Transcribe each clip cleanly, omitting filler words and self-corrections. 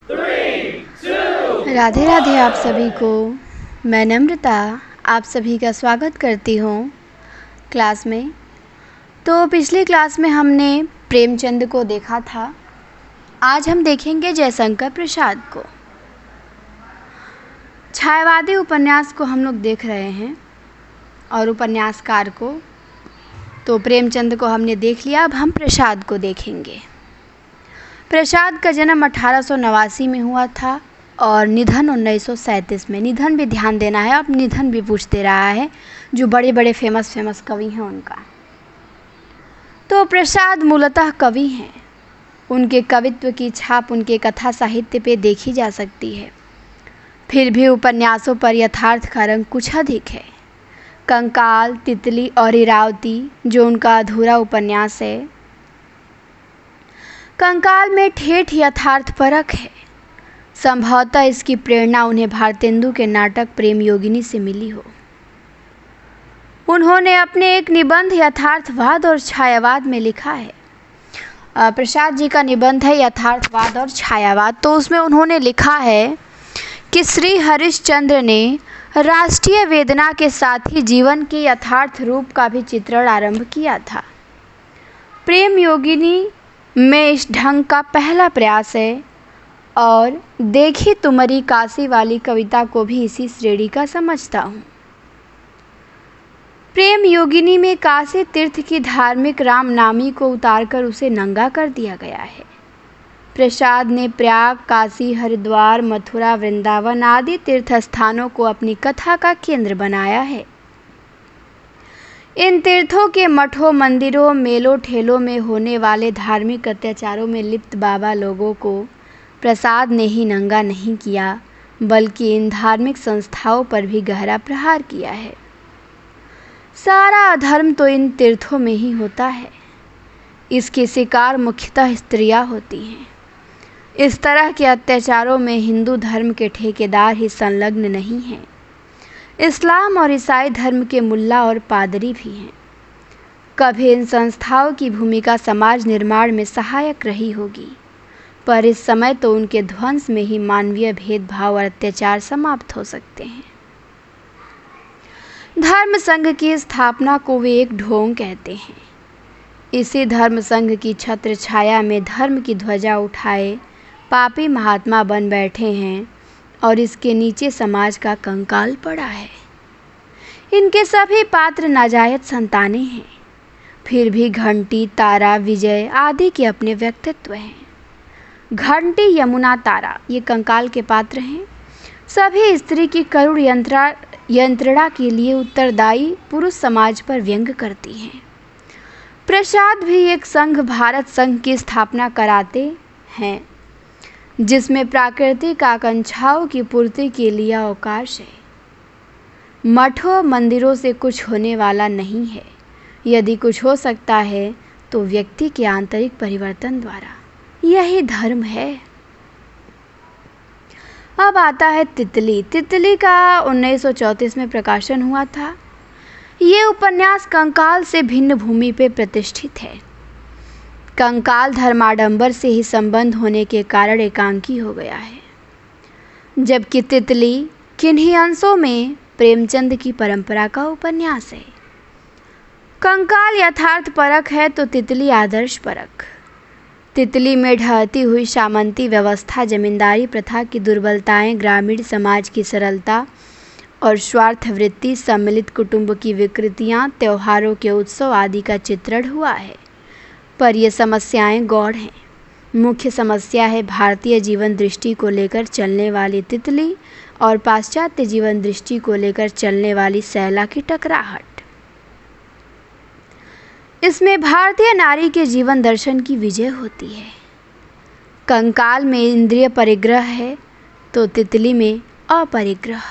राधे राधे आप सभी को। मैं नम्रता आप सभी का स्वागत करती हूँ क्लास में। तो पिछली क्लास में हमने प्रेमचंद को देखा था। आज हम देखेंगे जयशंकर प्रसाद को। छायावादी उपन्यास को हम लोग देख रहे हैं और उपन्यासकार को। तो प्रेमचंद को हमने देख लिया, अब हम प्रसाद को देखेंगे। प्रसाद का जन्म 1889 में हुआ था और निधन 1937 में। निधन भी ध्यान देना है, अब निधन भी पूछ दे रहा है, जो बड़े बड़े फेमस कवि हैं उनका। तो प्रसाद मूलतः कवि हैं। उनके कवित्व की छाप उनके कथा साहित्य पे देखी जा सकती है। फिर भी उपन्यासों पर यथार्थ का रंग कुछ अधिक है। कंकाल, तितली और इरावती जो उनका अधूरा उपन्यास है, कंकाल में ठेठ यथार्थ परख है। संभवतः इसकी प्रेरणा उन्हें भारतेंदु के नाटक प्रेम योगिनी से मिली हो। उन्होंने अपने एक निबंध यथार्थवाद और छायावाद में लिखा है। प्रसाद जी का निबंध है यथार्थवाद और छायावाद। तो उसमें उन्होंने लिखा है कि श्री हरिश्चंद्र ने राष्ट्रीय वेदना के साथ ही जीवन के यथार्थ रूप का भी चित्रण आरंभ किया था। प्रेम योगिनी में इस ढंग का पहला प्रयास है और देखी तुमरी काशी वाली कविता को भी इसी श्रेणी का समझता हूँ। प्रेम योगिनी में काशी तीर्थ की धार्मिक रामनामी को उतारकर उसे नंगा कर दिया गया है। प्रसाद ने प्रयाग, काशी, हरिद्वार, मथुरा, वृंदावन आदि तीर्थ स्थानों को अपनी कथा का केंद्र बनाया है। इन तीर्थों के मठों, मंदिरों, मेलों ठेलों में होने वाले धार्मिक अत्याचारों में लिप्त बाबा लोगों को प्रसाद ने ही नंगा नहीं किया, बल्कि इन धार्मिक संस्थाओं पर भी गहरा प्रहार किया है। सारा अधर्म तो इन तीर्थों में ही होता है। इसके शिकार मुख्यतः स्त्रियां होती हैं। इस तरह के अत्याचारों में हिंदू धर्म के ठेकेदार ही संलग्न नहीं हैं। इस्लाम और ईसाई धर्म के मुल्ला और पादरी भी हैं। कभी इन संस्थाओं की भूमिका समाज निर्माण में सहायक रही होगी, पर इस समय तो उनके ध्वंस में ही मानवीय भेदभाव और अत्याचार समाप्त हो सकते हैं। धर्म संघ की स्थापना को वे एक ढोंग कहते हैं। इसी धर्म संघ की छत्र छाया में धर्म की ध्वजा उठाए पापी महात्मा बन बैठे हैं और इसके नीचे समाज का कंकाल पड़ा है। इनके सभी पात्र नाजायज संतानें हैं। फिर भी घंटी, तारा, विजय आदि के अपने व्यक्तित्व हैं। घंटी, यमुना, तारा ये कंकाल के पात्र हैं। सभी स्त्री की करुण यंत्रणा के लिए उत्तरदायी पुरुष समाज पर व्यंग करती हैं। प्रसाद भी एक संघ, भारत संघ की स्थापना कराते हैं, जिसमें प्राकृतिक आकांक्षाओं की पूर्ति के लिए अवकाश है। मठों, मंदिरों से कुछ होने वाला नहीं है। यदि कुछ हो सकता है तो व्यक्ति के आंतरिक परिवर्तन द्वारा। यही धर्म है। अब आता है तितली। तितली का 1934 में प्रकाशन हुआ था। ये उपन्यास कंकाल से भिन्न भूमि पे प्रतिष्ठित है। कंकाल धर्माडंबर से ही संबंध होने के कारण एकांकी हो गया है, जबकि तितली किन्हीं अंशों में प्रेमचंद की परंपरा का उपन्यास है। कंकाल यथार्थ परक है तो तितली आदर्श परक। तितली में ढहती हुई सामंती व्यवस्था, जमींदारी प्रथा की दुर्बलताएं, ग्रामीण समाज की सरलता और स्वार्थ वृत्ति, सम्मिलित कुटुंब की विकृतियां, त्योहारों के उत्सव आदि का चित्रण हुआ है। पर ये समस्याएं गौड़ हैं। मुख्य समस्या है भारतीय जीवन दृष्टि को लेकर चलने वाली तितली और पाश्चात्य जीवन दृष्टि को लेकर चलने वाली सैला की टकराहट। इसमें भारतीय नारी के जीवन दर्शन की विजय होती है। कंकाल में इंद्रिय परिग्रह है तो तितली में अपरिग्रह।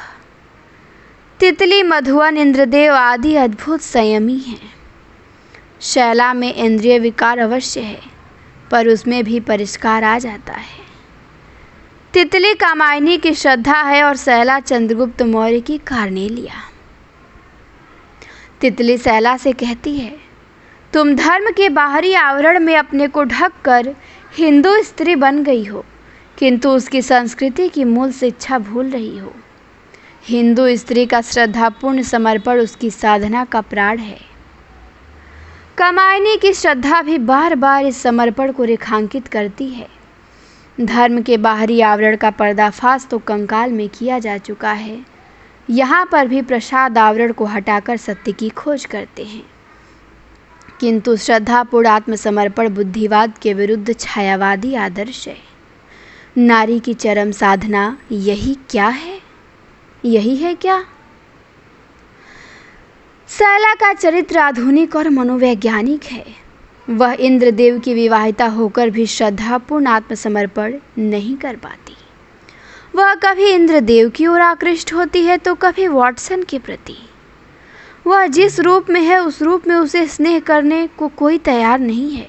तितली, मधुवन, इंद्रदेव आदि अद्भुत संयमी हैं। शैला में इंद्रिय विकार अवश्य है, पर उसमें भी परिष्कार आ जाता है। तितली कामायनी की श्रद्धा है और शैला चंद्रगुप्त मौर्य की कार्नेलिया। तितली शैला से कहती है, तुम धर्म के बाहरी आवरण में अपने को ढक कर हिंदू स्त्री बन गई हो। किंतु उसकी संस्कृति की मूल शिक्षा भूल रही हो। हिंदू स्त्री का श्रद्धापूर्ण समर्पण उसकी साधना का प्राण है। कामायनी की श्रद्धा भी बार बार इस समर्पण को रेखांकित करती है। धर्म के बाहरी आवरण का पर्दाफाश तो कंकाल में किया जा चुका है। यहाँ पर भी प्रसाद आवरण को हटाकर सत्य की खोज करते हैं। किंतु श्रद्धापूर्ण आत्मसमर्पण बुद्धिवाद के विरुद्ध छायावादी आदर्श है। नारी की चरम साधना यही क्या है? यही है क्या? शैला का चरित्र आधुनिक और मनोवैज्ञानिक है। वह इंद्रदेव की विवाहिता होकर भी श्रद्धापूर्ण आत्मसमर्पण नहीं कर पाती। वह कभी इंद्रदेव की ओर आकृष्ट होती है तो कभी वॉटसन के प्रति। वह जिस रूप में है उस रूप में उसे स्नेह करने को कोई तैयार नहीं है।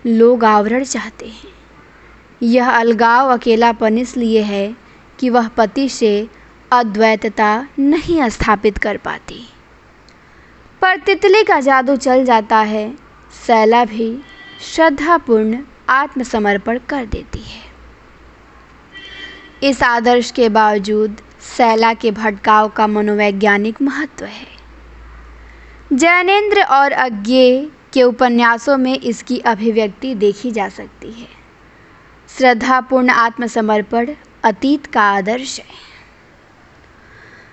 लोग आवरण चाहते हैं। यह अलगाव अकेलापन इसलिए है कि वह पति से अद्वैतता नहीं स्थापित कर पाती। पर तितली का जादू चल जाता है। शैला भी श्रद्धापूर्ण आत्मसमर्पण कर देती है। इस आदर्श के बावजूद शैला के भटकाव का मनोवैज्ञानिक महत्व है। जैनेंद्र और अज्ञेय के उपन्यासों में इसकी अभिव्यक्ति देखी जा सकती है। श्रद्धापूर्ण आत्मसमर्पण अतीत का आदर्श है।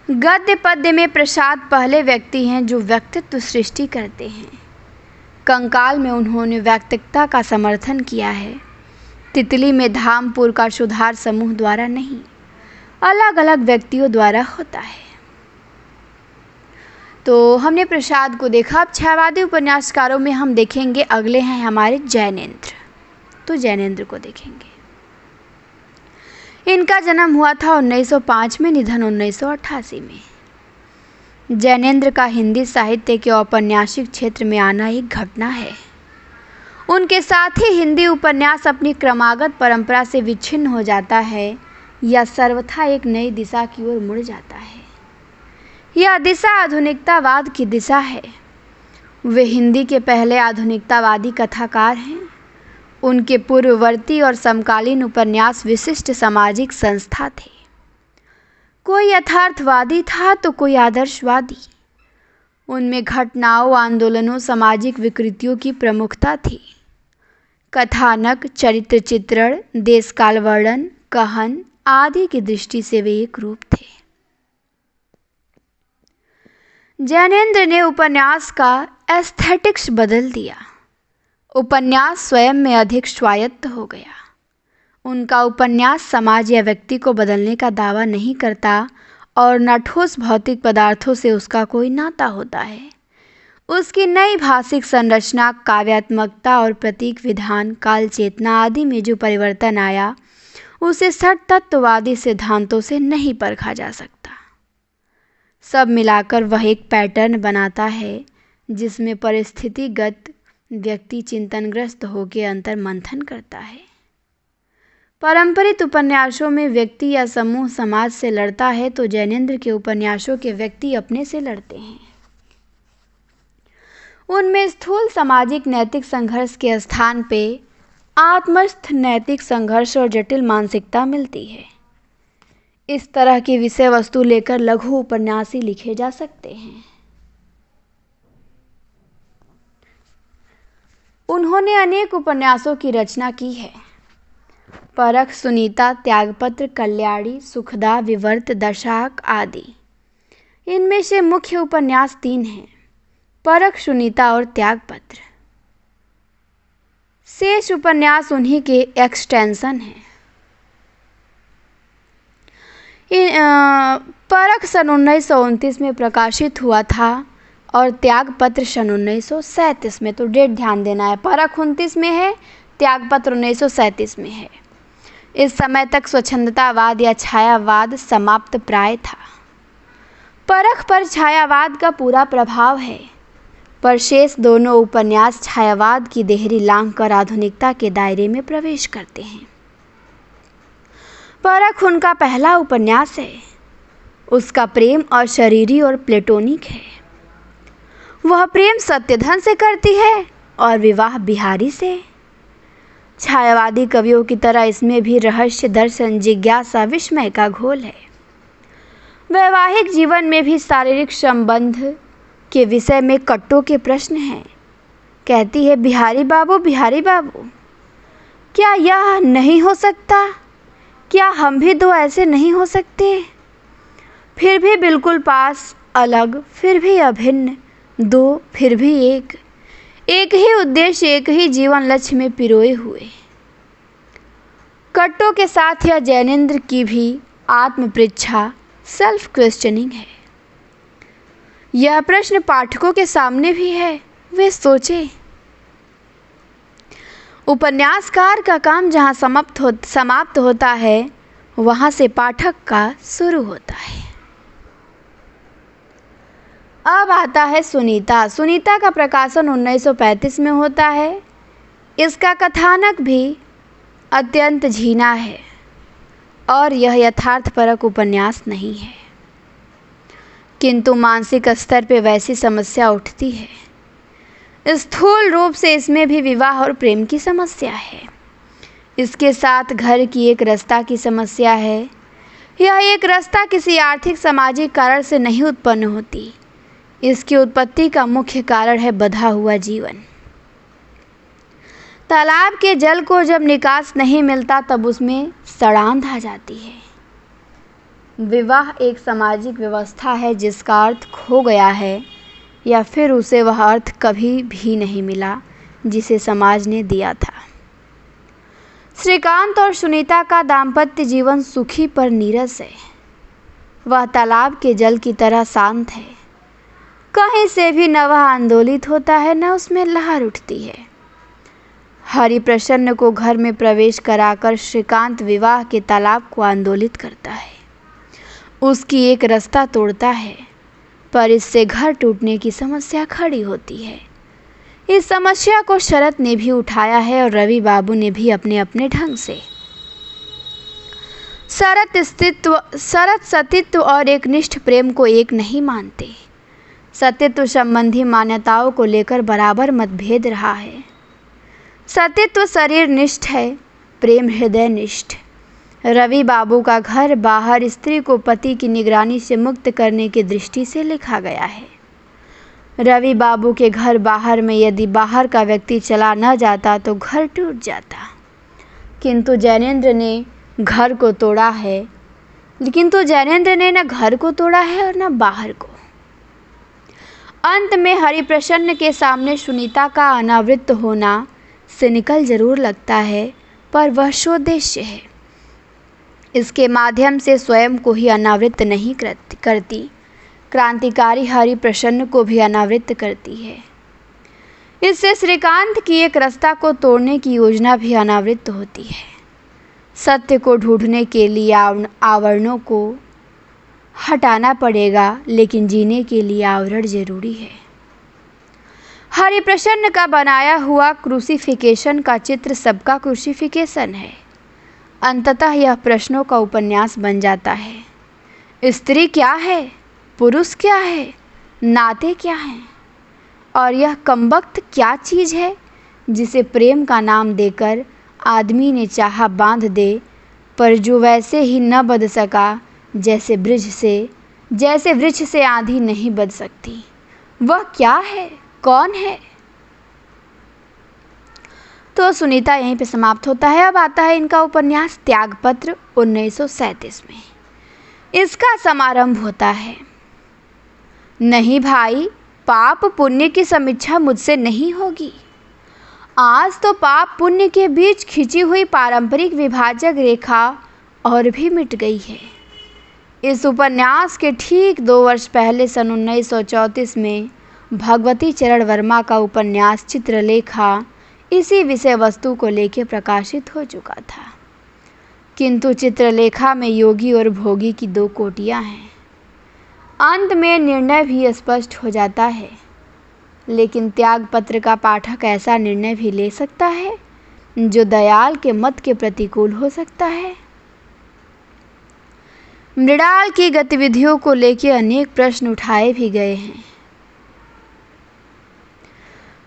गद्य पद्य में प्रसाद पहले व्यक्ति हैं जो व्यक्तित्व सृष्टि करते हैं। कंकाल में उन्होंने व्यक्तिकता का समर्थन किया है। तितली में धामपुर का सुधार समूह द्वारा नहीं, अलग अलग व्यक्तियों द्वारा होता है। तो हमने प्रसाद को देखा। अब छायावादी उपन्यासकारों में हम देखेंगे, अगले हैं हमारे जैनेंद्र। तो जैनेंद्र को देखेंगे। इनका जन्म हुआ था 1905 में, निधन 1988 में। जैनेंद्र का हिंदी साहित्य के औपन्यासिक क्षेत्र में आना एक घटना है। उनके साथ ही हिंदी उपन्यास अपनी क्रमागत परंपरा से विच्छिन्न हो जाता है या सर्वथा एक नई दिशा की ओर मुड़ जाता है। यह दिशा आधुनिकतावाद की दिशा है। वे हिंदी के पहले आधुनिकतावादी कथाकार हैं। उनके पूर्ववर्ती और समकालीन उपन्यास विशिष्ट सामाजिक संस्था थे। कोई यथार्थवादी था तो कोई आदर्शवादी। उनमें घटनाओं, आंदोलनों, सामाजिक विकृतियों की प्रमुखता थी। कथानक, चरित्र चित्रण, देश काल वर्णन, कहन आदि की दृष्टि से वे एक रूप थे। जैनेंद्र ने उपन्यास का एस्थेटिक्स बदल दिया। उपन्यास स्वयं में अधिक स्वायत्त हो गया। उनका उपन्यास समाज या व्यक्ति को बदलने का दावा नहीं करता और न ठोस भौतिक पदार्थों से उसका कोई नाता होता है। उसकी नई भाषिक संरचना, काव्यात्मकता और प्रतीक विधान, काल चेतना आदि में जो परिवर्तन आया उसे सठ तत्ववादी सिद्धांतों से नहीं परखा जा सकता। सब मिलाकर वह एक पैटर्न बनाता है जिसमें परिस्थितिगत व्यक्ति चिंतनग्रस्त होकर अंतर मंथन करता है। पारंपरिक उपन्यासों में व्यक्ति या समूह समाज से लड़ता है तो जैनेंद्र के उपन्यासों के व्यक्ति अपने से लड़ते हैं। उनमें स्थूल सामाजिक नैतिक संघर्ष के स्थान पे आत्मस्थ नैतिक संघर्ष और जटिल मानसिकता मिलती है। इस तरह की विषय वस्तु लेकर लघु उपन्यास ही लिखे जा सकते हैं। उन्होंने अनेक उपन्यासों की रचना की है। परख, सुनीता, त्यागपत्र, कल्याणी, सुखदा, विवर्त, दशाक आदि। इनमें से मुख्य उपन्यास 3 हैं: परख, सुनीता और त्यागपत्र। शेष उपन्यास उन्हीं के एक्सटेंशन हैं। परख सन 1929 में प्रकाशित हुआ था और त्यागपत्र सन 1937 में। तो डेट ध्यान देना है। परख 29 में है, त्यागपत्र 1937 में है। इस समय तक स्वच्छंदतावाद या छायावाद समाप्त प्राय था। परख पर छायावाद का पूरा प्रभाव है, पर शेष दोनों उपन्यास छायावाद की देहरी लांघकर आधुनिकता के दायरे में प्रवेश करते हैं। परख उनका पहला उपन्यास है। उसका प्रेम अशरीरी और प्लेटोनिक है। वह प्रेम सत्यधन से करती है और विवाह बिहारी से। छायावादी कवियों की तरह इसमें भी रहस्य, दर्शन, जिज्ञासा, विस्मय का घोल है। वैवाहिक जीवन में भी शारीरिक संबंध के विषय में कट्टों के प्रश्न हैं। कहती है, बिहारी बाबू, क्या यह नहीं हो सकता? क्या हम भी दो ऐसे नहीं हो सकते? फिर भी बिल्कुल पास, अलग, फिर भी अभिन्न, दो फिर भी एक ही उद्देश्य, एक ही जीवन लक्ष्य में पिरोए हुए। कट्टों के साथ यह जैनेंद्र की भी आत्मपरीक्षा, सेल्फ क्वेश्चनिंग है। यह प्रश्न पाठकों के सामने भी है, वे सोचे। उपन्यासकार का काम जहाँ समाप्त होता है, वहाँ से पाठक का शुरू होता है। अब आता है सुनीता का प्रकाशन 1935 में होता है। इसका कथानक भी अत्यंत झीना है और यह यथार्थपरक उपन्यास नहीं है, किंतु मानसिक स्तर पर वैसी समस्या उठती है। स्थूल रूप से इसमें भी विवाह और प्रेम की समस्या है। इसके साथ घर की एक रस्ता की समस्या है। यह एक रस्ता किसी आर्थिक सामाजिक कारण से नहीं उत्पन्न होती। इसकी उत्पत्ति का मुख्य कारण है बंधा हुआ जीवन। तालाब के जल को जब निकास नहीं मिलता तब उसमें सड़ांध आ जाती है। विवाह एक सामाजिक व्यवस्था है जिसका अर्थ खो गया है, या फिर उसे वह अर्थ कभी भी नहीं मिला जिसे समाज ने दिया था। श्रीकांत और सुनीता का दाम्पत्य जीवन सुखी पर नीरस है। वह तालाब के जल की तरह शांत है। कहीं से भी न वह आंदोलित होता है, न उसमें लहर उठती है। हरिप्रसन्न को घर में प्रवेश कराकर श्रीकांत विवाह के तालाब को आंदोलित करता है, उसकी एक रास्ता तोड़ता है, पर इससे घर टूटने की समस्या खड़ी होती है। इस समस्या को शरत ने भी उठाया है और रवि बाबू ने भी अपने अपने ढंग से। शरत सतीत्व और एक निष्ठ प्रेम को एक नहीं मानते। सतीत्व संबंधी मान्यताओं को लेकर बराबर मतभेद रहा है। सतीत्व शरीर निष्ठ है, प्रेम हृदय निष्ठ। रवि बाबू का घर बाहर स्त्री को पति की निगरानी से मुक्त करने की दृष्टि से लिखा गया है। रवि बाबू के घर बाहर में यदि बाहर का व्यक्ति चला न जाता तो घर टूट जाता, किंतु जैनेंद्र ने घर को तोड़ा है। जैनेंद्र ने न घर को तोड़ा है और न बाहर को। अंत में हरिप्रसन्न के सामने सुनीता का अनावृत होना सिनिकल जरूर लगता है, पर वह स्वोद्देश्य है। इसके माध्यम से स्वयं को ही अनावृत नहीं करती, क्रांतिकारी हरिप्रसन्न को भी अनावृत करती है। इससे श्रीकांत की एक रास्ता को तोड़ने की योजना भी अनावृत होती है। सत्य को ढूंढने के लिए आवरणों को हटाना पड़ेगा, लेकिन जीने के लिए आवरण जरूरी है। हरिप्रसन्न का बनाया हुआ क्रूसिफिकेशन का चित्र सबका क्रूसिफिकेशन है। अंततः यह प्रश्नों का उपन्यास बन जाता है। स्त्री क्या है, पुरुष क्या है, नाते क्या हैं, और यह कमबख्त क्या चीज़ है जिसे प्रेम का नाम देकर आदमी ने चाहा बांध दे, पर जो वैसे ही न बंध सका जैसे वृक्ष से आंधी नहीं बंध सकती। वह क्या है, कौन है? तो सुनीता यहीं पे समाप्त होता है। अब आता है इनका उपन्यास त्यागपत्र 1937 में। इसका समारंभ होता है, नहीं भाई, पाप पुण्य की समीक्षा मुझसे नहीं होगी। आज तो पाप पुण्य के बीच खिंची हुई पारंपरिक विभाजक रेखा और भी मिट गई है। इस उपन्यास के ठीक 2 वर्ष पहले सन 1934 में भगवती चरण वर्मा का उपन्यास चित्रलेखा इसी विषय वस्तु को लेकर प्रकाशित हो चुका था, किंतु चित्रलेखा में योगी और भोगी की 2 कोटियाँ हैं। अंत में निर्णय भी स्पष्ट हो जाता है, लेकिन त्यागपत्र का पाठक ऐसा निर्णय भी ले सकता है जो दयाल के मत के प्रतिकूल हो सकता है। मृणाल की गतिविधियों को लेकर अनेक प्रश्न उठाए भी गए हैं।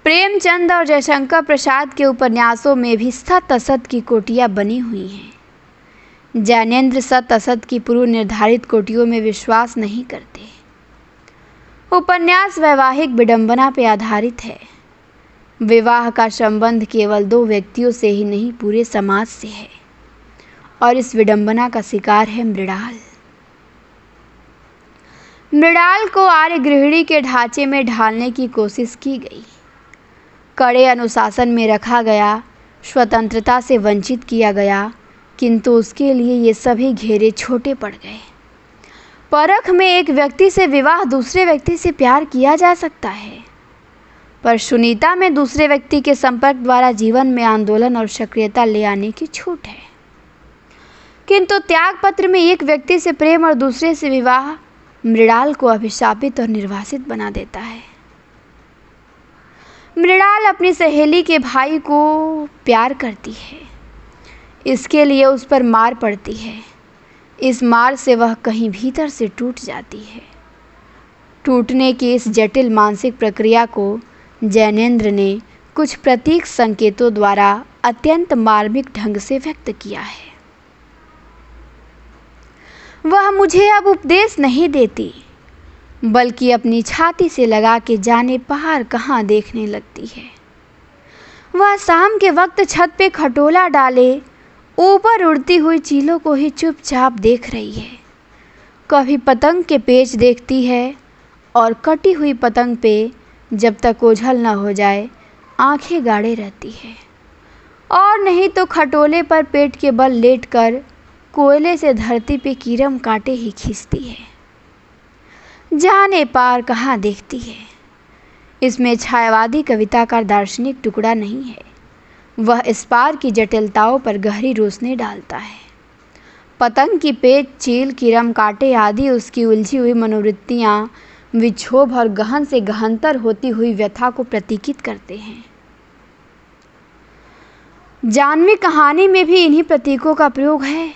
प्रेमचंद और जयशंकर प्रसाद के उपन्यासों में भी सत असत की कोटियाँ बनी हुई हैं। ज्ञानेंद्र सत असत की पूर्व निर्धारित कोटियों में विश्वास नहीं करते। उपन्यास वैवाहिक विडंबना पर आधारित है। विवाह का संबंध केवल दो व्यक्तियों से ही नहीं, पूरे समाज से है, और इस विडंबना का शिकार है मृणाल। मृणाल को आर्य गृहिणी के ढांचे में ढालने की कोशिश की गई, कड़े अनुशासन में रखा गया, स्वतंत्रता से वंचित किया गया, किंतु उसके लिए ये सभी घेरे छोटे पड़ गए। परख में एक व्यक्ति से विवाह दूसरे व्यक्ति से प्यार किया जा सकता है, पर सुनीता में दूसरे व्यक्ति के संपर्क द्वारा जीवन में आंदोलन और सक्रियता ले आने की छूट है। किंतु त्यागपत्र में एक व्यक्ति से प्रेम और दूसरे से विवाह मृणाल को अभिशापित और निर्वासित बना देता है। मृणाल अपनी सहेली के भाई को प्यार करती है, इसके लिए उस पर मार पड़ती है। इस मार से वह कहीं भीतर से टूट जाती है। टूटने की इस जटिल मानसिक प्रक्रिया को ज्ञानेंद्र ने कुछ प्रतीक संकेतों द्वारा अत्यंत मार्मिक ढंग से व्यक्त किया है। वह मुझे अब उपदेश नहीं देती, बल्कि अपनी छाती से लगा के जाने पहाड़ कहाँ देखने लगती है। वह शाम के वक्त छत पे खटोला डाले ऊपर उड़ती हुई चीलों को ही चुपचाप देख रही है। कभी पतंग के पेच देखती है और कटी हुई पतंग पे जब तक ओझल न हो जाए आंखें गाड़े रहती है, और नहीं तो खटोले पर पेट के बल लेटकर कोयले से धरती पे कीरम कांटे ही खींचती है। जाने पार कहाँ देखती है। इसमें छायावादी कविता का दार्शनिक टुकड़ा नहीं है। वह इस पार की जटिलताओं पर गहरी रोशनी डालता है। पतंग की पेच, चील, कीरम कांटे आदि उसकी उलझी हुई मनोवृत्तियाँ विक्षोभ और गहन से गहनतर होती हुई व्यथा को प्रतीकित करते हैं। जानवी कहानी में भी इन्हीं प्रतीकों का प्रयोग है।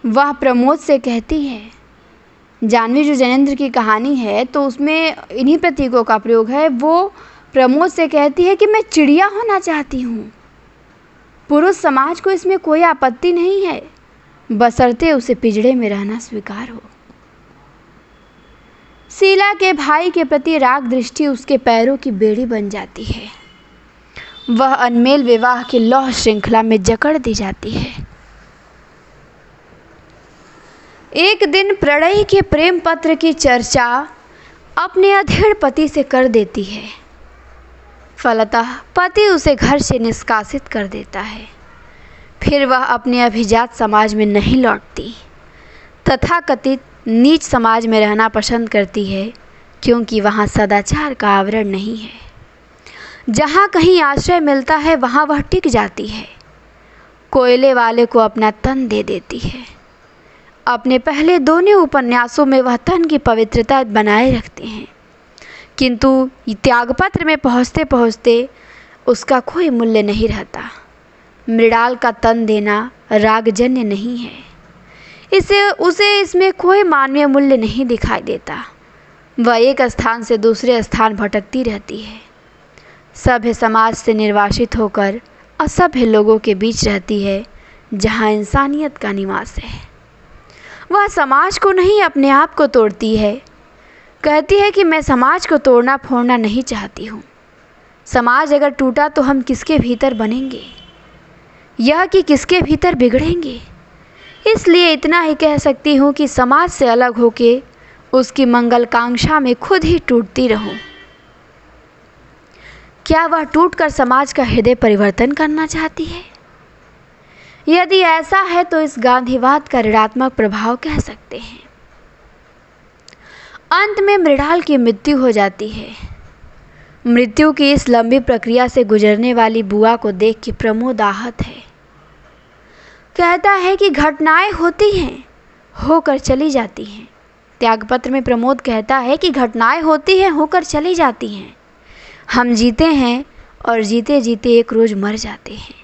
वह प्रमोद से कहती है, जानवी जो ज्ञानेंद्र की कहानी है तो उसमें इन्हीं प्रतीकों का प्रयोग है। वो प्रमोद से कहती है कि मैं चिड़िया होना चाहती हूँ। पुरुष समाज को इसमें कोई आपत्ति नहीं है, बशर्ते उसे पिंजड़े में रहना स्वीकार हो। शीला के भाई के प्रति राग दृष्टि उसके पैरों की बेड़ी बन जाती है। वह अनमेल विवाह की लौह श्रृंखला में जकड़ दी जाती है। एक दिन प्रणयी के प्रेम पत्र की चर्चा अपने अधेड़ पति से कर देती है। फलतः पति उसे घर से निष्कासित कर देता है। फिर वह अपने अभिजात समाज में नहीं लौटती, तथाकथित नीच समाज में रहना पसंद करती है, क्योंकि वहाँ सदाचार का आवरण नहीं है। जहाँ कहीं आश्रय मिलता है वहाँ वह टिक जाती है। कोयले वाले को अपना तन दे देती है। अपने पहले दोनों उपन्यासों में वह तन की पवित्रता बनाए रखते हैं, किंतु त्यागपत्र में पहुँचते पहुँचते उसका कोई मूल्य नहीं रहता। मृणाल का तन देना रागजन्य नहीं है, उसे इसमें कोई मानवीय मूल्य नहीं दिखाई देता। वह एक स्थान से दूसरे स्थान भटकती रहती है। सभ्य समाज से निर्वासित होकर असभ्य लोगों के बीच रहती है, जहाँ इंसानियत का निवास है। वह समाज को नहीं, अपने आप को तोड़ती है। कहती है कि मैं समाज को तोड़ना फोड़ना नहीं चाहती हूँ। समाज अगर टूटा तो हम किसके भीतर बनेंगे, यह कि किसके भीतर बिगड़ेंगे। इसलिए इतना ही कह सकती हूँ कि समाज से अलग होके उसकी मंगलकांक्षा में खुद ही टूटती रहूँ। क्या वह टूटकर समाज का हृदय परिवर्तन करना चाहती है? यदि ऐसा है तो इस गांधीवाद का ऋणात्मक प्रभाव कह सकते हैं। अंत में मृणाल की मृत्यु हो जाती है। मृत्यु की इस लंबी प्रक्रिया से गुजरने वाली बुआ को देख के प्रमोद आहत है। कहता है कि घटनाएं होती हैं, होकर चली जाती हैं। त्यागपत्र में प्रमोद कहता है कि घटनाएं होती हैं, होकर चली जाती हैं। हम जीते हैं और जीते जीते एक रोज़ मर जाते हैं।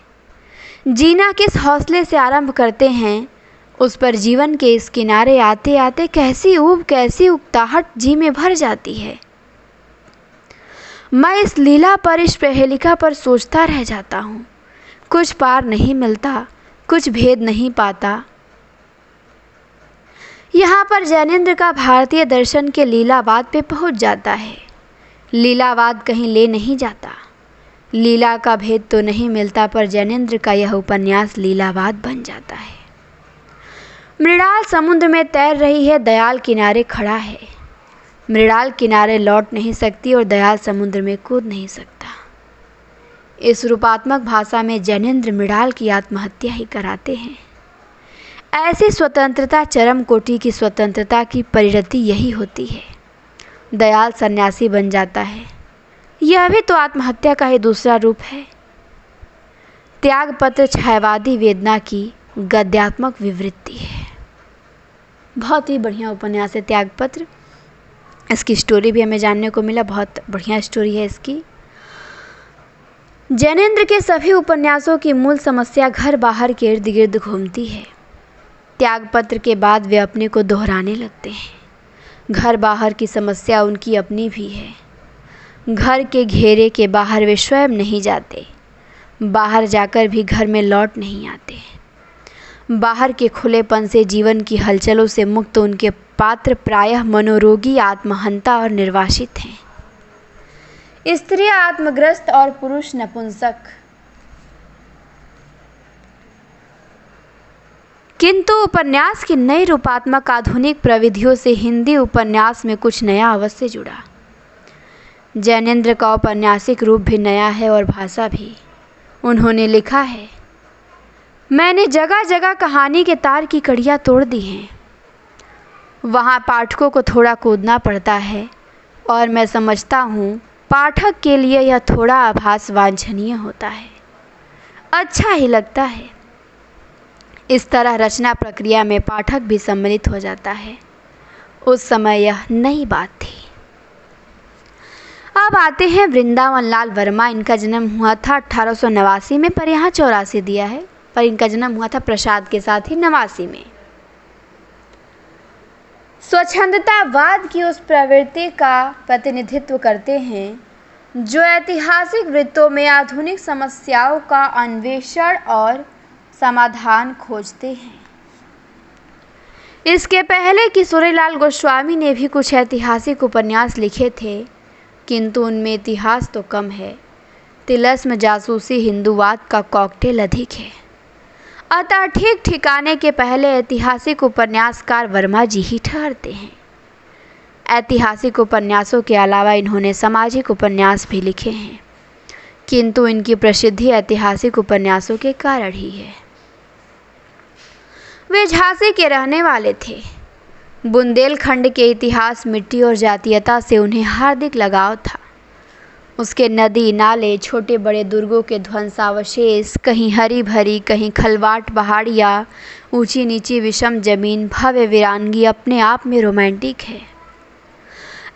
जीना किस हौसले से आरंभ करते हैं, उस पर जीवन के इस किनारे आते आते कैसी उकताहट जी में भर जाती है। मैं इस लीला पर, इस प्रहेलिका पर सोचता रह जाता हूँ। कुछ पार नहीं मिलता, कुछ भेद नहीं पाता। यहाँ पर जैनेन्द्र का भारतीय दर्शन के लीलावाद पे पहुँच जाता है। लीलावाद कहीं ले नहीं जाता, लीला का भेद तो नहीं मिलता, पर जैनेन्द्र का यह उपन्यास लीलावाद बन जाता है। मृणाल समुद्र में तैर रही है, दयाल किनारे खड़ा है। मृणाल किनारे लौट नहीं सकती और दयाल समुद्र में कूद नहीं सकता। इस रूपात्मक भाषा में जैनेन्द्र मृणाल की आत्महत्या ही कराते हैं। ऐसी स्वतंत्रता, चरम कोटि की स्वतंत्रता की परिणति यही होती है। दयाल सन्यासी बन जाता है। यह भी तो आत्महत्या का ही दूसरा रूप है। त्यागपत्र छायावादी वेदना की गद्यात्मक विवृत्ति है। बहुत ही बढ़िया उपन्यास है त्यागपत्र। इसकी स्टोरी भी हमें जानने को मिला, बहुत बढ़िया स्टोरी है इसकी। जैनेन्द्र के सभी उपन्यासों की मूल समस्या घर बाहर के इर्द गिर्द घूमती है। त्यागपत्र के बाद वे अपने को दोहराने लगते हैं। घर बाहर की समस्या उनकी अपनी भी है। घर के घेरे के बाहर वे स्वयं नहीं जाते, बाहर जाकर भी घर में लौट नहीं आते। बाहर के खुलेपन से, जीवन की हलचलों से मुक्त उनके पात्र प्रायः मनोरोगी, आत्महंता और निर्वासित हैं। स्त्रियां आत्मग्रस्त और पुरुष नपुंसक। किंतु उपन्यास की नई रूपात्मक आधुनिक प्रविधियों से हिंदी उपन्यास में कुछ नया अवश्य जुड़ा। जैनेन्द्र का औपन्यासिक रूप भी नया है और भाषा भी। उन्होंने लिखा है, मैंने जगह जगह कहानी के तार की कड़ियाँ तोड़ दी हैं। वहाँ पाठकों को थोड़ा कूदना पड़ता है और मैं समझता हूँ पाठक के लिए यह थोड़ा आभास वांछनीय होता है, अच्छा ही लगता है। इस तरह रचना प्रक्रिया में पाठक भी सम्मिलित हो जाता है। उस समय यह नई बात थी। अब आते हैं वृंदावन लाल वर्मा। इनका जन्म हुआ था 1889 में, पर यहाँ 84 दिया है, पर इनका जन्म हुआ था प्रसाद के साथ ही 89 में। स्वच्छंदतावाद की उस प्रवृत्ति का प्रतिनिधित्व करते हैं जो ऐतिहासिक वृत्तों में आधुनिक समस्याओं का अन्वेषण और समाधान खोजते हैं। इसके पहले किशोरीलाल गोस्वामी ने भी कुछ ऐतिहासिक उपन्यास लिखे थे, किंतु उनमें इतिहास तो कम है, तिलस्म, जासूसी, हिंदूवाद का कॉकटेल अधिक है। अतः ठीक ठिकाने के पहले ऐतिहासिक उपन्यासकार वर्मा जी ही ठहरते हैं। ऐतिहासिक उपन्यासों के अलावा इन्होंने सामाजिक उपन्यास भी लिखे हैं, किंतु इनकी प्रसिद्धि ऐतिहासिक उपन्यासों के कारण ही है। वे झांसी के रहने वाले थे। बुंदेलखंड के इतिहास, मिट्टी और जातीयता से उन्हें हार्दिक लगाव था। उसके नदी नाले, छोटे बड़े दुर्गों के ध्वंसावशेष, कहीं हरी भरी, कहीं खलवाट पहाड़ियाँ, ऊंची नीची विषम जमीन, भव्य वीरानगी अपने आप में रोमांटिक है।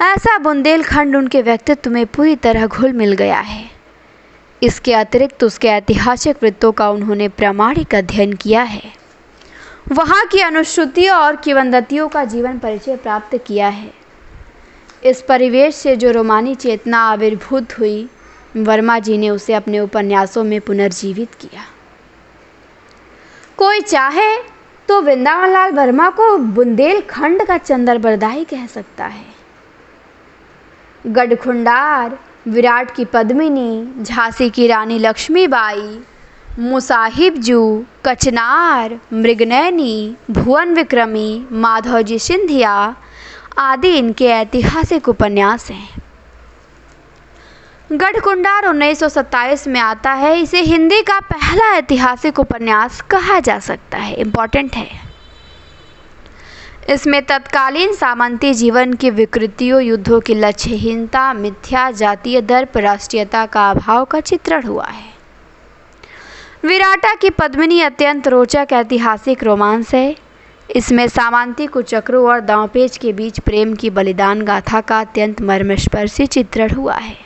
ऐसा बुंदेलखंड उनके व्यक्तित्व में पूरी तरह घुल मिल गया है। इसके अतिरिक्त उसके ऐतिहासिक वृत्तों का उन्होंने प्रामाणिक अध्ययन किया है। वहाँ की अनुश्रुतियों और किंवदंतियों का जीवन परिचय प्राप्त किया है। इस परिवेश से जो रोमानी चेतना आविर्भूत हुई, वर्मा जी ने उसे अपने उपन्यासों में पुनर्जीवित किया। कोई चाहे तो वृंदावन लाल वर्मा को बुंदेलखंड का चंद्रबरदाई कह सकता है। गढ़खुंडार, विराट की पद्मिनी, झांसी की रानी लक्ष्मीबाई, मुसाहिबजू, कचनार, मृगनयनी, भुवन विक्रमी, माधवजी सिंधिया आदि इनके ऐतिहासिक उपन्यास हैं। गढ़कुंडार 1927 में आता है। इसे हिंदी का पहला ऐतिहासिक उपन्यास कहा जा सकता है, इम्पॉर्टेंट है। इसमें तत्कालीन सामंती जीवन की विकृतियों, युद्धों की लक्ष्यहीनता, मिथ्या जातीय दर्प, राष्ट्रीयता का अभाव का चित्रण हुआ है। विराटा की पद्मिनी अत्यंत रोचक ऐतिहासिक रोमांस है। इसमें सामंती कुचक्रों और दांवपेच के बीच प्रेम की बलिदान गाथा का अत्यंत मर्मस्पर्शी चित्रण हुआ है।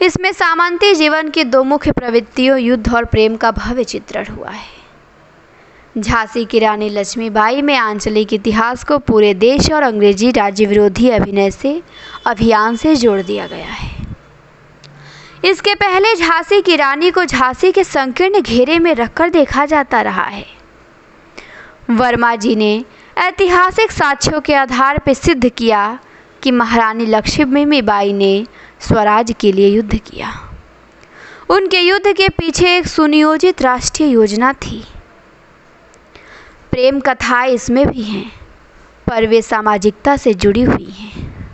इसमें सामंती जीवन की दो मुख्य प्रवृत्तियों, युद्ध और प्रेम का भव्य चित्रण हुआ है। झांसी की रानी लक्ष्मीबाई में आंचलिक इतिहास को पूरे देश और अंग्रेजी राज्य विरोधी अभियान से जोड़ दिया गया है। इसके पहले झांसी की रानी को झांसी के संकीर्ण घेरे में रखकर देखा जाता रहा है। वर्मा जी ने ऐतिहासिक साक्ष्यों के आधार पर सिद्ध किया कि महारानी लक्ष्मीबाई ने स्वराज के लिए युद्ध किया। उनके युद्ध के पीछे एक सुनियोजित राष्ट्रीय योजना थी। प्रेम कथाएं इसमें भी हैं, पर वे सामाजिकता से जुड़ी हुई हैं।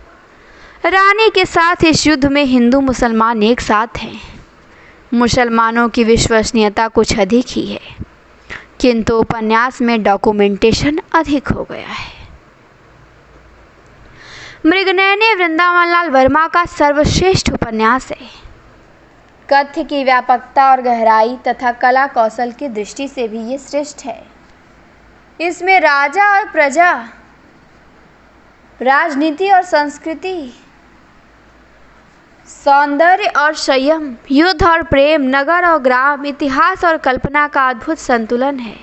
रानी के साथ इस युद्ध में हिंदू मुसलमान एक साथ हैं। मुसलमानों की विश्वसनीयता कुछ अधिक ही है, किंतु उपन्यास में डॉक्यूमेंटेशन अधिक हो गया है। मृगनयनी वृंदावनलाल वर्मा का सर्वश्रेष्ठ उपन्यास है। कथ्य की व्यापकता और गहराई तथा कला कौशल की दृष्टि से भी ये श्रेष्ठ है। इसमें राजा और प्रजा, राजनीति और संस्कृति, सौंदर्य और संयम, युद्ध और प्रेम, नगर और ग्राम, इतिहास और कल्पना का अद्भुत संतुलन है।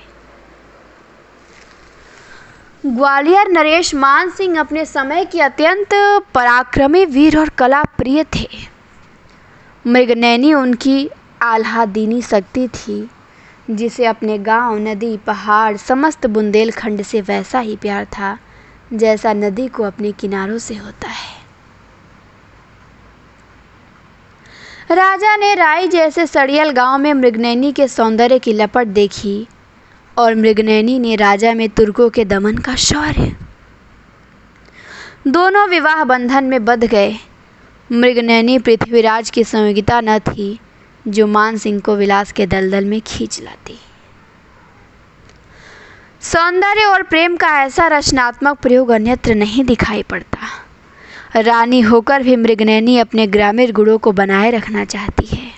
ग्वालियर नरेश मान सिंह अपने समय के अत्यंत पराक्रमी वीर और कला प्रिय थे। मृगनयनी उनकी आह्लादिनी शक्ति थी, जिसे अपने गांव, नदी, पहाड़, समस्त बुंदेलखंड से वैसा ही प्यार था जैसा नदी को अपने किनारों से होता है। राजा ने राई जैसे सड़ियल गांव में मृगनयनी के सौंदर्य की लपट देखी और मृगनयनी ने राजा में तुर्कों के दमन का शौर्य। दोनों विवाह बंधन में बंध गए। मृगनयनी पृथ्वीराज की संयोगिता न थी जो मान सिंह को विलास के दलदल में खींच लाती। सौंदर्य और प्रेम का ऐसा रचनात्मक प्रयोग अन्यत्र नहीं दिखाई पड़ता। रानी होकर भी मृगनयनी अपने ग्रामीण गुणों को बनाए रखना चाहती है।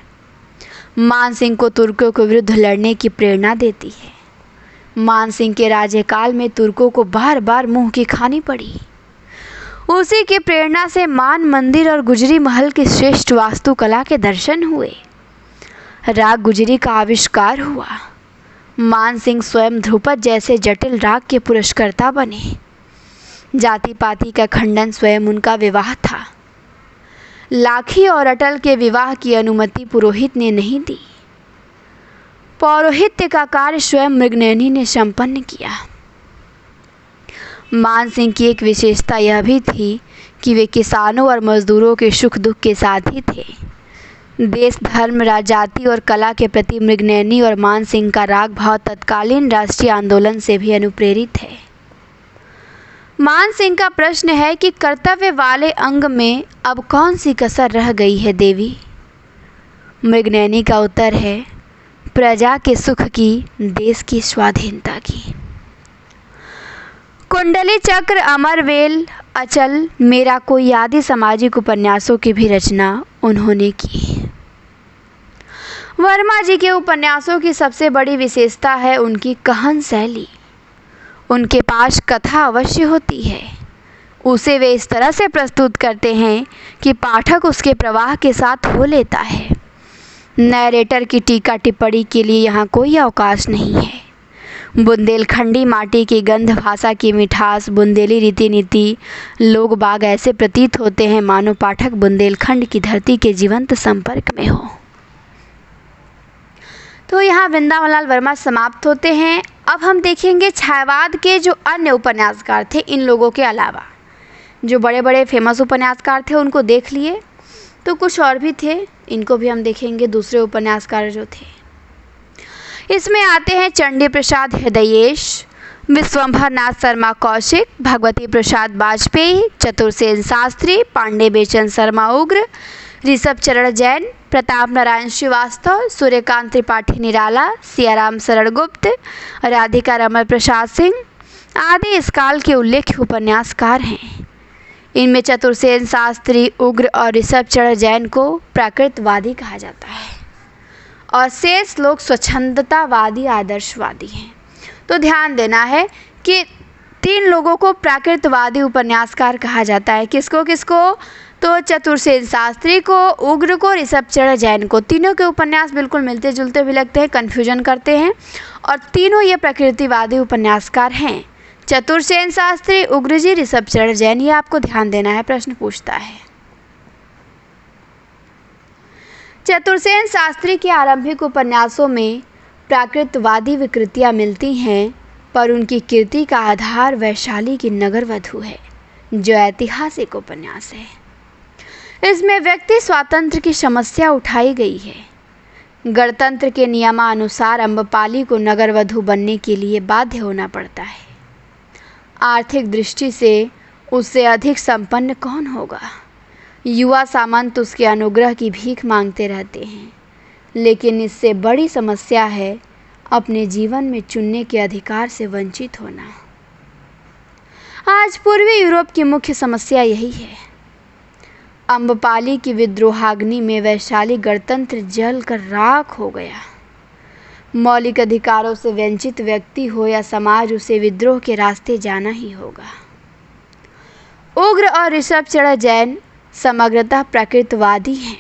मान सिंह को तुर्कों के विरुद्ध लड़ने की प्रेरणा देती है। मान सिंह के राज्यकाल में तुर्कों को बार बार मुंह की खानी पड़ी। उसी की प्रेरणा से मान मंदिर और गुजरी महल की श्रेष्ठ वास्तुकला के दर्शन हुए। राग गुजरी का आविष्कार हुआ। मान सिंह स्वयं ध्रुपद जैसे जटिल राग के पुरस्कर्ता बने। जाति पाति का खंडन स्वयं उनका विवाह था। लाखी और अटल के विवाह की अनुमति पुरोहित ने नहीं दी। पौरोहित्य का कार्य स्वयं मृगनयनी ने संपन्न किया। मान सिंह की एक विशेषता यह भी थी कि वे किसानों और मजदूरों के सुख दुख के साथ ही थे। देश, धर्म, जाति और कला के प्रति मृगनयनी और मान सिंह का राग भाव तत्कालीन राष्ट्रीय आंदोलन से भी अनुप्रेरित है। मान सिंह का प्रश्न है कि कर्तव्य वाले अंग में अब कौन सी कसर रह गई है देवी? मृगनयनी का उत्तर है प्रजा के सुख की, देश की स्वाधीनता की। कुंडली चक्र, अमरवेल, अचल, मेरा कोई आदि सामाजिक उपन्यासों की भी रचना उन्होंने की। वर्मा जी के उपन्यासों की सबसे बड़ी विशेषता है उनकी कथन शैली। उनके पास कथा अवश्य होती है, उसे वे इस तरह से प्रस्तुत करते हैं कि पाठक उसके प्रवाह के साथ हो लेता है। नैरेटर की टीका टिप्पणी के लिए यहाँ कोई अवकाश नहीं है। बुंदेलखंडी माटी की गंध, भाषा की मिठास, बुंदेली रीति नीति, लोग बाग ऐसे प्रतीत होते हैं मानो पाठक बुंदेलखंड की धरती के जीवंत संपर्क में हो। तो यहाँ वृंदावनलाल वर्मा समाप्त होते हैं। अब हम देखेंगे छायावाद के जो अन्य उपन्यासकार थे, इन लोगों के अलावा जो बड़े बड़े फेमस उपन्यासकार थे उनको देख लिए, तो कुछ और भी थे, इनको भी हम देखेंगे। दूसरे उपन्यासकार जो थे इसमें आते हैं चंडी प्रसाद हृदयेश, विश्वंभर नाथ शर्मा कौशिक, भगवती प्रसाद वाजपेयी, चतुर्सेन शास्त्री, पांडे बेचन शर्मा उग्र, ऋषभ चरण जैन, प्रताप नारायण श्रीवास्तव, सूर्यकांत त्रिपाठी निराला, सियाराम शरण गुप्त, राधिका रमन प्रसाद सिंह आदि इस काल के उल्लेख्य उपन्यासकार हैं। इनमें चतुर्सेन शास्त्री, उग्र और ऋषभ चरण जैन को प्राकृतवादी कहा जाता है और शेष लोग स्वच्छंदतावादी, आदर्शवादी हैं। तो ध्यान देना है कि तीन लोगों को प्राकृतवादी उपन्यासकार कहा जाता है। किसको किसको? तो चतुर्सेन शास्त्री को, उग्र को, ऋषभ चरण जैन को। तीनों के उपन्यास बिल्कुल मिलते जुलते भी लगते हैं, कन्फ्यूजन करते हैं और तीनों ये प्रकृतिवादी उपन्यासकार हैं। चतुरसेन शास्त्री, उग्रजी, ऋषभचरण जैन। ये आपको ध्यान देना है, प्रश्न पूछता है। चतुरसेन शास्त्री के आरंभिक उपन्यासों में प्राकृतवादी विकृतियां मिलती हैं, पर उनकी कृति का आधार वैशाली की नगरवधु है, जो ऐतिहासिक उपन्यास है। इसमें व्यक्ति स्वातंत्र्य की समस्या उठाई गई है। गणतंत्र के नियमानुसार अम्बपाली को नगरवधु बनने के लिए बाध्य होना पड़ता है। आर्थिक दृष्टि से उससे अधिक संपन्न कौन होगा? युवा सामंत उसके अनुग्रह की भीख मांगते रहते हैं, लेकिन इससे बड़ी समस्या है अपने जीवन में चुनने के अधिकार से वंचित होना। आज पूर्वी यूरोप की मुख्य समस्या यही है। अम्बपाली की विद्रोहाग्नि में वैशाली गणतंत्र जल कर राख हो गया। मौलिक अधिकारों से वंचित व्यक्ति हो या समाज, उसे विद्रोह के रास्ते जाना ही होगा। उग्र और ऋषभचरण जैन समग्रतः प्रकृतवादी हैं।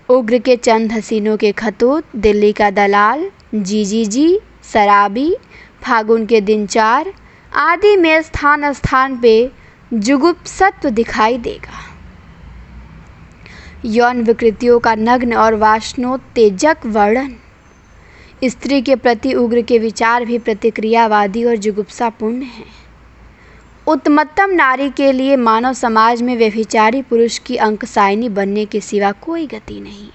उग्र के चंद हसीनों के खतूत, दिल्ली का दलाल, जी, शराबी, फागुन के दिन 4 आदि में स्थान स्थान पे जुगुप्सत्व दिखाई देगा। यौन विकृतियों का नग्न और वासनोत्तेजक वर्णन। स्त्री के प्रति उग्र के विचार भी प्रतिक्रियावादी और जुगुप्सापूर्ण हैं। उत्तमतम नारी के लिए मानव समाज में व्यभिचारी पुरुष की अंकसायनी बनने के सिवा कोई गति नहीं।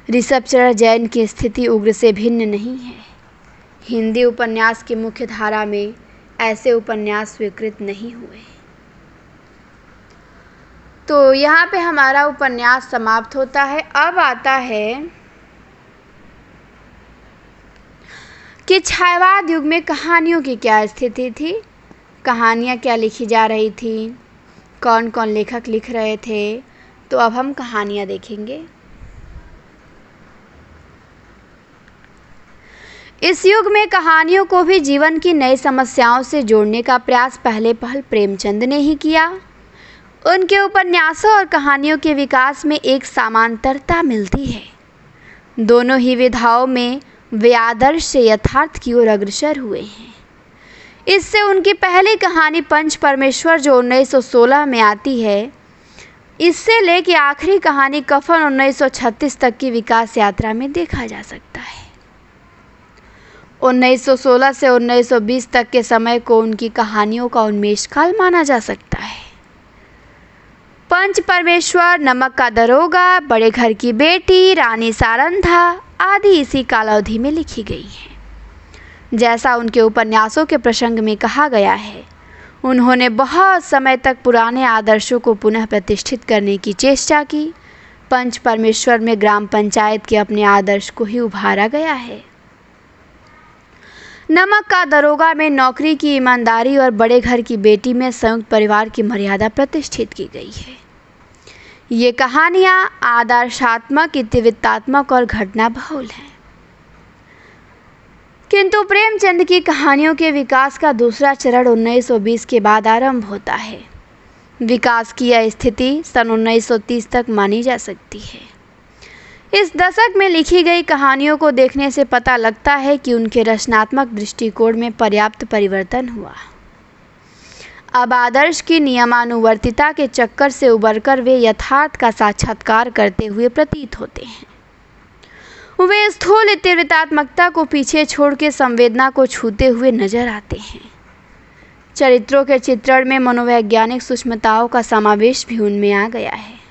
ऋषभचरण जैन की स्थिति उग्र से भिन्न नहीं है। हिंदी उपन्यास की मुख्य धारा में ऐसे उपन्यास स्वीकृत नहीं हुए। तो यहाँ पे हमारा उपन्यास समाप्त होता है। अब आता है कि छायावाद युग में कहानियों की क्या स्थिति थी, कहानियाँ क्या लिखी जा रही थी, कौन कौन लेखक लिख रहे थे। तो अब हम कहानियाँ देखेंगे। इस युग में कहानियों को भी जीवन की नई समस्याओं से जोड़ने का प्रयास पहले पहल प्रेमचंद ने ही किया। उनके उपन्यासों और कहानियों के विकास में एक समांतरता मिलती है। दोनों ही विधाओं में वे आदर्श से यथार्थ की ओर अग्रसर हुए हैं। इससे उनकी पहली कहानी पंच परमेश्वर, जो 1916 में आती है, इससे लेकर आखिरी कहानी कफन 1936 तक की विकास यात्रा में देखा जा सकता है। 1916 से 1920 तक के समय को उनकी कहानियों का उन्मेष काल माना जा सकता है। पंच परमेश्वर, नमक का दरोगा, बड़े घर की बेटी, रानी सारंधा आदि इसी कालावधि में लिखी गई हैं। जैसा उनके उपन्यासों के प्रसंग में कहा गया है, उन्होंने बहुत समय तक पुराने आदर्शों को पुनः प्रतिष्ठित करने की चेष्टा की। पंच परमेश्वर में ग्राम पंचायत के अपने आदर्श को ही उभारा गया है। नमक का दरोगा में नौकरी की ईमानदारी और बड़े घर की बेटी में संयुक्त परिवार की मर्यादा प्रतिष्ठित की गई है। ये कहानियाँ आदर्शात्मक, इतिवृत्तात्मक और घटना बहुल हैं। किंतु प्रेमचंद की कहानियों के विकास का दूसरा चरण 1920 के बाद आरंभ होता है। विकास की यह स्थिति सन 1930 तक मानी जा सकती है। इस दशक में लिखी गई कहानियों को देखने से पता लगता है कि उनके रचनात्मक दृष्टिकोण में पर्याप्त परिवर्तन हुआ। अब आदर्श की नियमानुवर्तिता के चक्कर से उबरकर वे यथार्थ का साक्षात्कार करते हुए प्रतीत होते हैं। वे स्थूल इतिवृत्तात्मकता को पीछे छोड़ के संवेदना को छूते हुए नजर आते हैं। चरित्रों के चित्रण में मनोवैज्ञानिक सूक्ष्मताओं का समावेश भी उनमें आ गया है।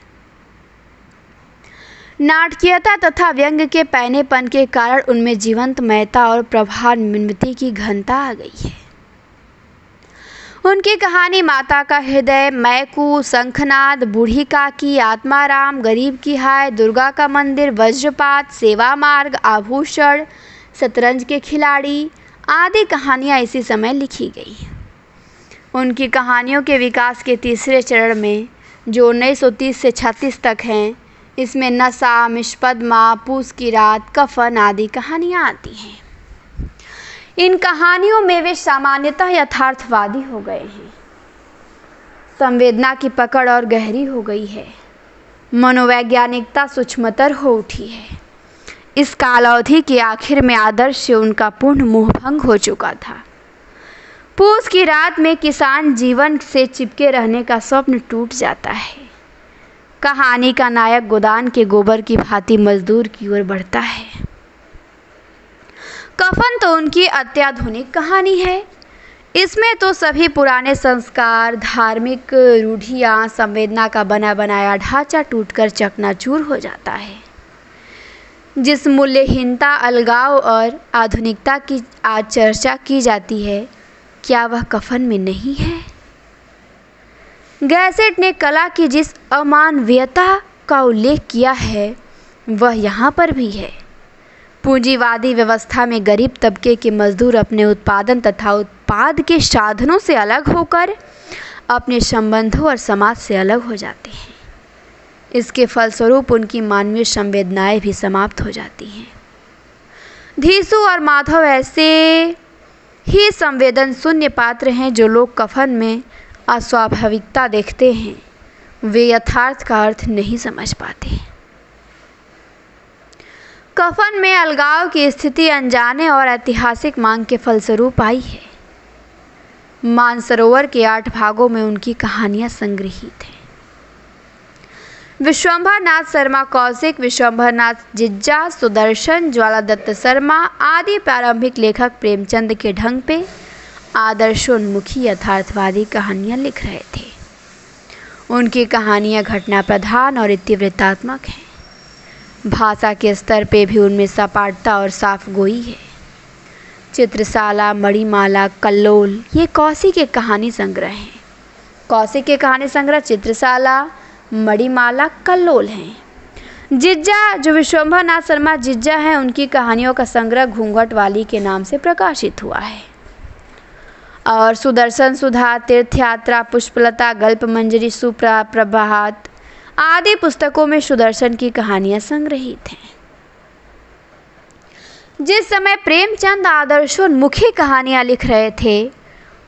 नाटकीयता तथा व्यंग के पैनेपन के कारण उनमें जीवंतमयता और प्रभावन्विति की घनता आ गई है। उनकी कहानी माता का हृदय, मैकू, शंखनाद, बूढ़ी काकी, आत्माराम, गरीब की हाय, दुर्गा का मंदिर, वज्रपात, सेवा मार्ग, आभूषण, शतरंज के खिलाड़ी आदि कहानियाँ इसी समय लिखी गई। उनकी कहानियों के विकास के तीसरे चरण में, जो 1930 से 36 तक हैं, इसमें नशा, मिशपद्मा, पूस की रात, कफन आदि कहानियाँ आती हैं। इन कहानियों में वे सामान्यतः यथार्थवादी हो गए हैं। संवेदना की पकड़ और गहरी हो गई है। मनोवैज्ञानिकता सूक्ष्मतर हो उठी है। इस कालावधि के आखिर में आदर्श से उनका पूर्ण मोहभंग हो चुका था। पूस की रात में किसान जीवन से चिपके रहने का स्वप्न टूट जाता है। कहानी का नायक गोदान के गोबर की भांति मजदूर की ओर बढ़ता है। कफन तो उनकी अत्याधुनिक कहानी है। इसमें तो सभी पुराने संस्कार, धार्मिक रूढ़ियाँ, संवेदना का बना बनाया ढांचा टूटकर चकनाचूर हो जाता है। जिस मूल्यहीनता, अलगाव और आधुनिकता की आज चर्चा की जाती है, क्या वह कफन में नहीं है? गैसेट ने कला की जिस अमानवीयता का उल्लेख किया है, वह यहाँ पर भी है। पूंजीवादी व्यवस्था में गरीब तबके के मजदूर अपने उत्पादन तथा उत्पाद के साधनों से अलग होकर अपने संबंधों और समाज से अलग हो जाते हैं। इसके फलस्वरूप उनकी मानवीय संवेदनाएं भी समाप्त हो जाती हैं। धीसू और माधव ऐसे ही संवेदन शून्य पात्र हैं जो लोग कफन में अस्वाभाविकता देखते हैं, वे यथार्थ का अर्थ नहीं समझ पाते। कफन में अलगाव की स्थिति अनजाने और ऐतिहासिक मांग के फलस्वरूप आई है। मानसरोवर के 8 भागों में उनकी कहानियां संग्रहित हैं। विश्वंभर नाथ शर्मा कौशिक, विश्वंभर नाथ जिज्जा, सुदर्शन, ज्वालादत्त शर्मा आदि प्रारंभिक लेखक प्रेमचंद के ढंग पे आदर्शोन्मुखी यथार्थवादी कहानियां लिख रहे थे। उनकी कहानियां घटना प्रधान और इतिवृत्तात्मक हैं। भाषा के स्तर पे भी उनमें सपाटता और साफ गोई है। चित्रशाला, मणिमाला, कल्लोल ये कौशिक के कहानी संग्रह हैं। कौशिक के कहानी संग्रह चित्रशाला, मणिमाला, कल्लोल हैं। जिज्जा जो विश्वंभर नाथ शर्मा जिज्जा हैं, उनकी कहानियों का संग्रह घूंघट वाली के नाम से प्रकाशित हुआ है। और सुदर्शन सुधा, तीर्थ यात्रा, पुष्पलता, गल्प मंजरी, सुप्रभात आदि पुस्तकों में सुदर्शन की कहानियां संग्रहित हैं। जिस समय प्रेमचंद आदर्शोन्मुखी कहानियां लिख रहे थे,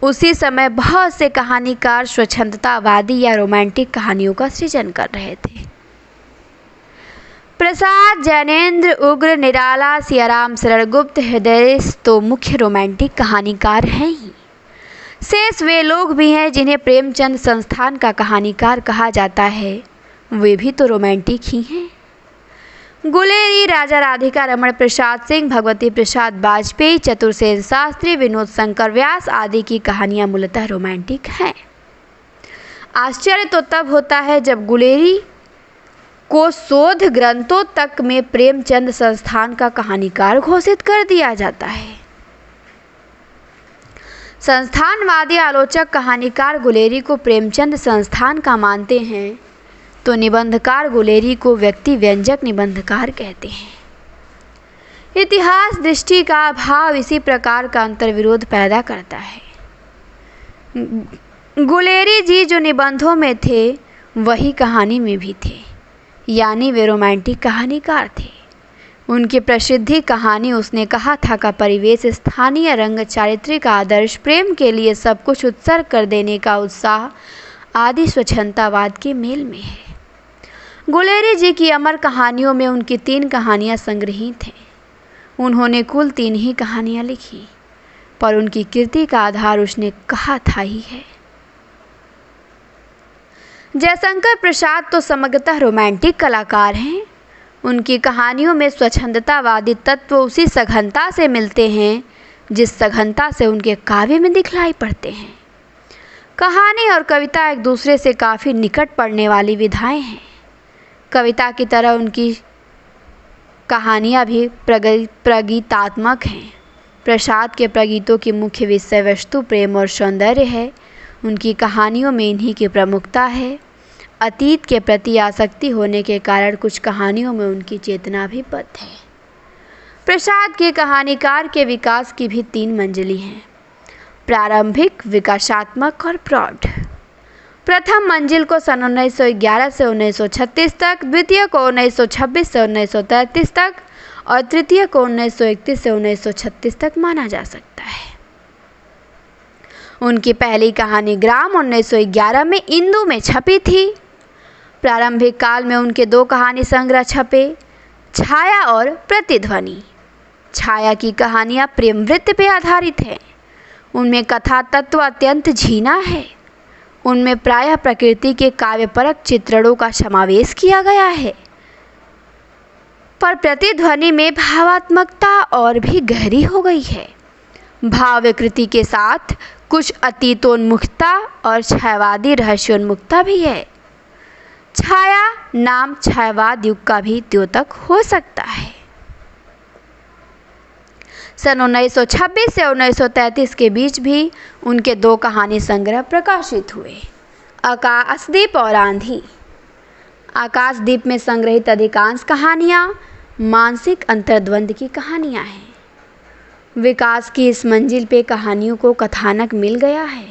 उसी समय बहुत से कहानीकार स्वच्छंदतावादी या रोमांटिक कहानियों का सृजन कर रहे थे। प्रसाद, जैनेन्द्र, उग्र, निराला, सियाराम शरण गुप्त, हृदय तो मुख्य रोमांटिक कहानीकार हैं ही। शेष वे लोग भी हैं जिन्हें प्रेमचंद संस्थान का कहानीकार कहा जाता है, वे भी तो रोमांटिक ही हैं। गुलेरी, राजा राधिका, रमण प्रसाद सिंह, भगवती प्रसाद वाजपेयी, चतुर्सेन शास्त्री, विनोद शंकर व्यास आदि की कहानियां मूलतः रोमांटिक हैं। आश्चर्य तो तब होता है जब गुलेरी को शोध ग्रंथों तक में प्रेमचंद संस्थान का कहानीकार घोषित कर दिया जाता है। संस्थानवादी आलोचक कहानीकार गुलेरी को प्रेमचंद संस्थान का मानते हैं, तो निबंधकार गुलेरी को व्यक्ति व्यंजक निबंधकार कहते हैं। इतिहास दृष्टि का अभाव इसी प्रकार का अंतर्विरोध पैदा करता है। गुलेरी जी जो निबंधों में थे, वही कहानी में भी थे, यानी वे रोमांटिक कहानीकार थे। उनकी प्रसिद्धि कहानी उसने कहा था का परिवेश, स्थानीय रंग, चारित्रिक आदर्श, प्रेम के लिए सब कुछ उत्सर्ग कर देने का उत्साह आदि स्वच्छंदतावाद के मेल में है। गुलेरी जी की अमर कहानियों में उनकी 3 कहानियां संग्रहित हैं। उन्होंने कुल 3 ही कहानियां लिखी, पर उनकी कीर्ति का आधार उसने कहा था ही है। जयशंकर प्रसाद तो समग्रतः रोमांटिक कलाकार हैं। उनकी कहानियों में स्वच्छंदतावादी तत्व उसी सघनता से मिलते हैं जिस सघनता से उनके काव्य में दिखलाई पड़ते हैं। कहानी और कविता एक दूसरे से काफ़ी निकट पड़ने वाली विधाएं हैं। कविता की तरह उनकी कहानियाँ भी प्रगीतात्मक हैं। प्रसाद के प्रगीतों की मुख्य विषय वस्तु प्रेम और सौंदर्य है। उनकी कहानियों में इन्हीं की प्रमुखता है। अतीत के प्रति आसक्ति होने के कारण कुछ कहानियों में उनकी चेतना भी पथ है। प्रसाद के कहानीकार के विकास की भी 3 मंजिलें हैं: प्रारंभिक, विकासात्मक और प्रौढ़। प्रथम मंजिल को सन 1911 से 1936 तक, द्वितीय को 1926 से 1933 तक और तृतीय को 1931 से 1936 तक माना जा सकता है। उनकी पहली कहानी ग्राम 1911 में इंदु में छपी थी। प्रारंभिक काल में उनके 2 कहानी संग्रह छपे, छाया और प्रतिध्वनि। छाया की कहानियाँ प्रेम वृत्त पर आधारित है। उनमें कथा तत्व अत्यंत झीना है। उनमें प्रायः प्रकृति के काव्यपरक चित्रणों का समावेश किया गया है। पर प्रतिध्वनि में भावात्मकता और भी गहरी हो गई है। भाव विकृति के साथ कुछ अतीतोन्मुखता और छायावादी रहस्योन्मुखता भी है। छाया नाम छायावाद युग का भी द्योतक हो सकता है। सन 1926 से 1933 के बीच भी उनके 2 कहानी संग्रह प्रकाशित हुए, आकाशदीप और आंधी। आकाशदीप में संग्रहित अधिकांश कहानियाँ मानसिक अंतर्द्वंद की कहानियाँ हैं। विकास की इस मंजिल पे कहानियों को कथानक मिल गया है।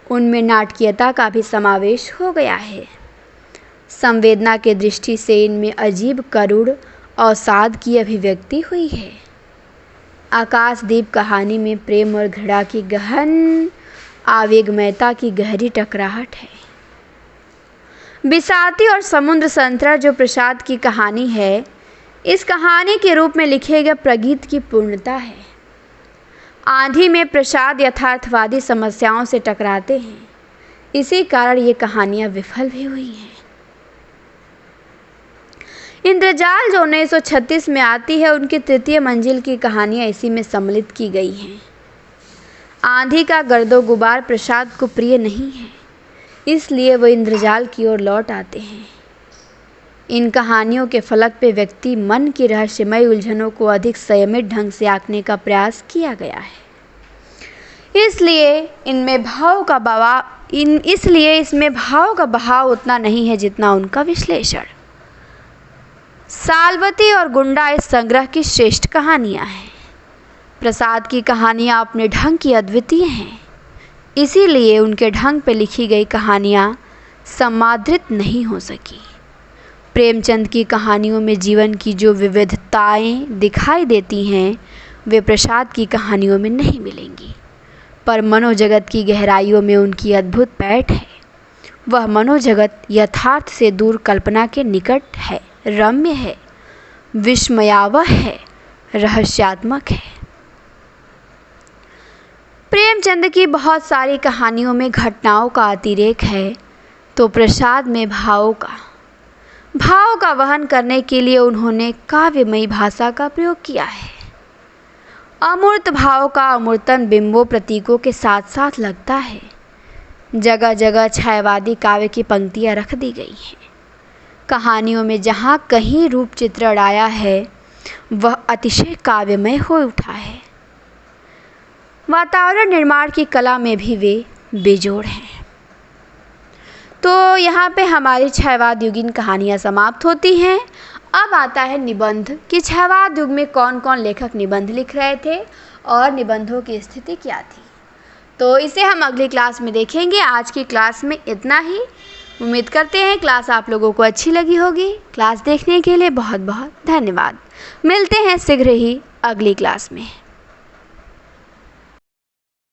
उनमें नाटकीयता का भी समावेश हो गया है। संवेदना के दृष्टि से इनमें अजीब करुण अवसाद की अभिव्यक्ति हुई है। आकाशदीप कहानी में प्रेम और घृणा की गहन आवेगमयता की गहरी टकराहट है। बिसाती और समुद्र संतरण जो प्रसाद की कहानी है, इस कहानी के रूप में लिखे गए प्रगीत की पूर्णता है। आंधी में प्रसाद यथार्थवादी समस्याओं से टकराते हैं। इसी कारण ये कहानियाँ विफल भी हुई हैं। इंद्रजाल जो 1936 में आती है, उनकी 3य मंजिल की कहानियाँ इसी में सम्मिलित की गई हैं। आंधी का गर्दो गुबार प्रसाद को प्रिय नहीं है, इसलिए वो इंद्रजाल की ओर लौट आते हैं। इन कहानियों के फलक पे व्यक्ति मन की रहस्यमय उलझनों को अधिक संयमित ढंग से आंकने का प्रयास किया गया है। इसलिए इसमें भाव का बहाव उतना नहीं है जितना उनका विश्लेषण। सालवती और गुंडा इस संग्रह की श्रेष्ठ कहानियाँ हैं। प्रसाद की कहानियाँ अपने ढंग की अद्वितीय हैं, इसीलिए उनके ढंग पे लिखी गई कहानियाँ समादृत नहीं हो सकी। प्रेमचंद की कहानियों में जीवन की जो विविधताएं दिखाई देती हैं, वे प्रसाद की कहानियों में नहीं मिलेंगी। पर मनोजगत की गहराइयों में उनकी अद्भुत पैठ है। वह मनोजगत यथार्थ से दूर कल्पना के निकट है, रम्य है, विस्मयावह है, रहस्यात्मक है। प्रेमचंद की बहुत सारी कहानियों में घटनाओं का अतिरेक है, तो प्रसाद में भाव का वहन करने के लिए उन्होंने काव्यमयी भाषा का प्रयोग किया है। अमूर्त भाव का अमूर्तन बिंबों प्रतीकों के साथ साथ लगता है। जगह जगह छायावादी काव्य की पंक्तियाँ रख दी गई हैं। कहानियों में जहाँ कहीं रूप चित्रण आया है, वह अतिशय काव्यमय हो उठा है। वातावरण निर्माण की कला में भी वे बेजोड़ हैं। तो यहाँ पे हमारी छायावाद युगीन कहानियाँ समाप्त होती हैं। अब आता है निबंध कि छायावाद युग में कौन कौन लेखक निबंध लिख रहे थे और निबंधों की स्थिति क्या थी। तो इसे हम अगली क्लास में देखेंगे। आज की क्लास में इतना ही। उम्मीद करते हैं क्लास आप लोगों को अच्छी लगी होगी। क्लास देखने के लिए बहुत बहुत धन्यवाद। मिलते हैं शीघ्र ही अगली क्लास में।